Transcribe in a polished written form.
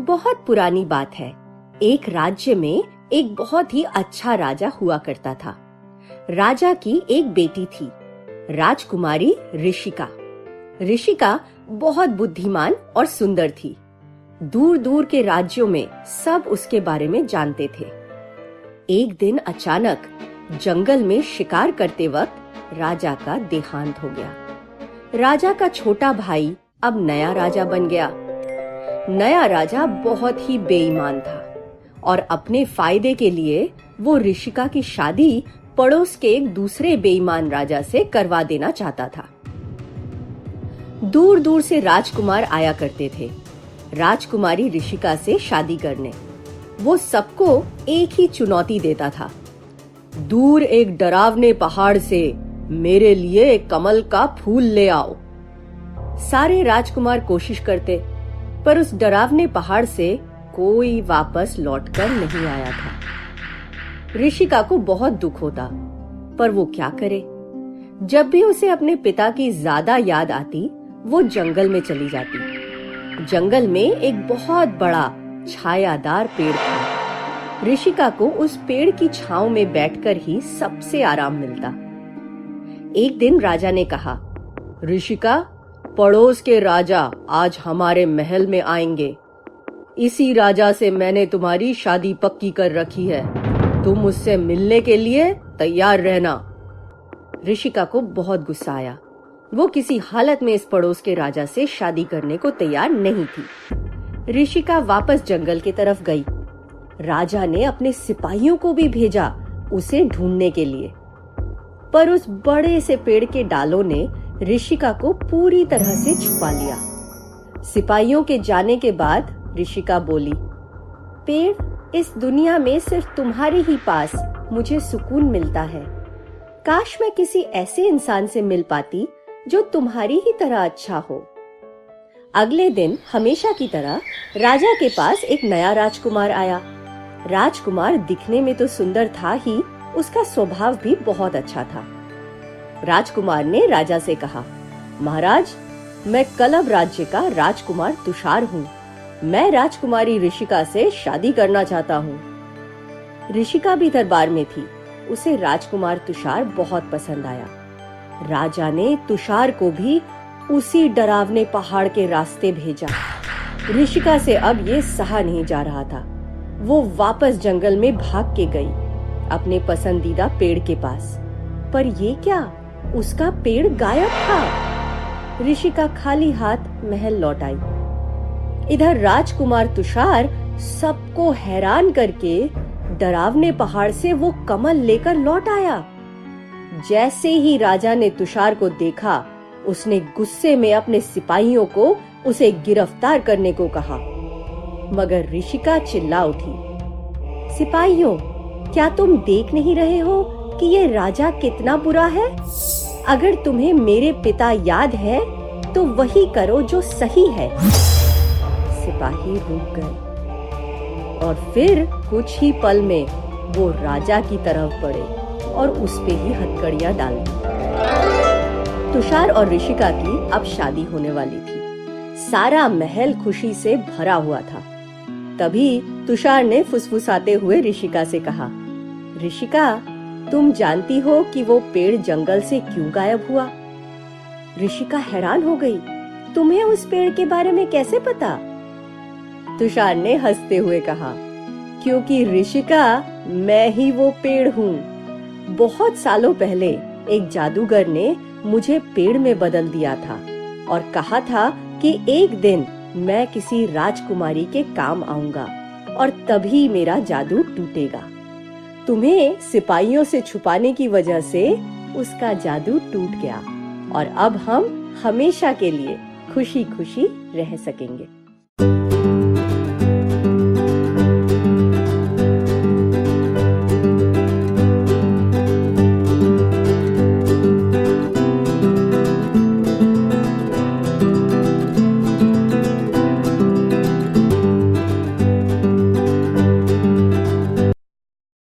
बहुत पुरानी बात है। एक राज्य में एक बहुत ही अच्छा राजा हुआ करता था। राजा की एक बेटी थी, राजकुमारी ऋषिका। ऋषिका बहुत बुद्धिमान और सुंदर थी। दूर दूर के राज्यों में सब उसके बारे में जानते थे। एक दिन अचानक जंगल में शिकार करते वक्त राजा का देहांत हो गया। राजा का छोटा भाई अब नया राजा बन गया। नया राजा बहुत ही बेईमान था और अपने फायदे के लिए वो ऋषिका की शादी पड़ोस के एक दूसरे बेईमान राजा से करवा देना चाहता था। दूर दूर से राजकुमार आया करते थे राजकुमारी ऋषिका से शादी करने। वो सबको एक ही चुनौती देता था, दूर एक डरावने पहाड़ से मेरे लिए एक कमल का फूल ले आओ। सारे राजकुमार कोशिश करते, पर उस डरावने पहाड़ से कोई वापस लौटकर नहीं आया था। ऋषिका को बहुत दुख होता, पर वो क्या करे। जब भी उसे अपने पिता की ज्यादा याद आती, वो जंगल में चली जाती। जंगल में एक बहुत बड़ा छायादार पेड़ था। ऋषिका को उस पेड़ की छांव में बैठकर ही सबसे आराम मिलता। एक दिन राजा ने कहा, ऋषिका, पड़ोस के राजा आज हमारे महल में आएंगे। इसी राजा से मैंने तुम्हारी शादी पक्की कर रखी है। तुम उससे मिलने के लिए तैयार रहना। ऋषिका को बहुत गुस्सा आया। वो किसी हालत में इस पड़ोस के राजा से शादी करने को तैयार नहीं थी। ऋषिका वापस जंगल की तरफ गई। राजा ने अपने सिपाहियों को भी भेजा उसे ढूंढने के लिए, पर उस बड़े से पेड़ के डालों ने ऋषिका को पूरी तरह से छुपा लिया। सिपाहियों के जाने के बाद ऋषिका बोली, पेड़, इस दुनिया में सिर्फ तुम्हारे ही पास मुझे सुकून मिलता है। काश मैं किसी ऐसे इंसान से मिल पाती जो तुम्हारी ही तरह अच्छा हो। अगले दिन हमेशा की तरह राजा के पास एक नया राजकुमार आया। राजकुमार दिखने में तो सुंदर था ही, उसका स्वभाव भी बहुत अच्छा था। राजकुमार ने राजा से कहा, महाराज, मैं कलब राज्य का राजकुमार तुषार हूँ। मैं राजकुमारी ऋषिका से शादी करना चाहता हूँ। ऋषिका भी दरबार में थी। उसे राजकुमार तुषार बहुत पसंद आया। राजा ने तुषार को भी उसी डरावने पहाड़ के रास्ते भेजा। ऋषिका से अब ये सहा नहीं जा रहा था। वो वापस जंगल में भाग के गई अपने पसंदीदा पेड़ के पास। पर ये क्या, उसका पेड़ गायब था। ऋषिका खाली हाथ महल लौट आई। इधर राजकुमार तुषार सबको हैरान करके डरावने पहाड़ से वो कमल लेकर लौट आया। जैसे ही राजा ने तुषार को देखा, उसने गुस्से में अपने सिपाहियों को उसे गिरफ्तार करने को कहा। मगर ऋषिका चिल्ला उठी, सिपाहियों, क्या तुम देख नहीं रहे हो कि ये राजा कितना बुरा है? अगर तुम्हें मेरे पिता याद है तो वही करो जो सही है। सिपाही रुक गए और फिर कुछ ही पल में वो राजा की तरफ बढ़े और उस पे ही हथकड़ियां डाल दी। तुषार और ऋषिका की अब शादी होने वाली थी। सारा महल खुशी से भरा हुआ था। तभी तुषार ने फुसफुसाते हुए ऋषिका से कहा, ऋषिका, तुम जानती हो कि वो पेड़ जंगल से क्यों गायब हुआ? ऋषिका हैरान हो गई, तुम्हें उस पेड़ के बारे में कैसे पता? तुषार ने हंसते हुए कहा, क्योंकि ऋषिका, मैं ही वो पेड़ हूँ। बहुत सालों पहले एक जादूगर ने मुझे पेड़ में बदल दिया था और कहा था कि एक दिन मैं किसी राजकुमारी के काम आऊंगा और तभी मेरा जादू टूटेगा। तुम्हें सिपाहियों से छुपाने की वजह से उसका जादू टूट गया और अब हम हमेशा के लिए खुशी खुशी रह सकेंगे।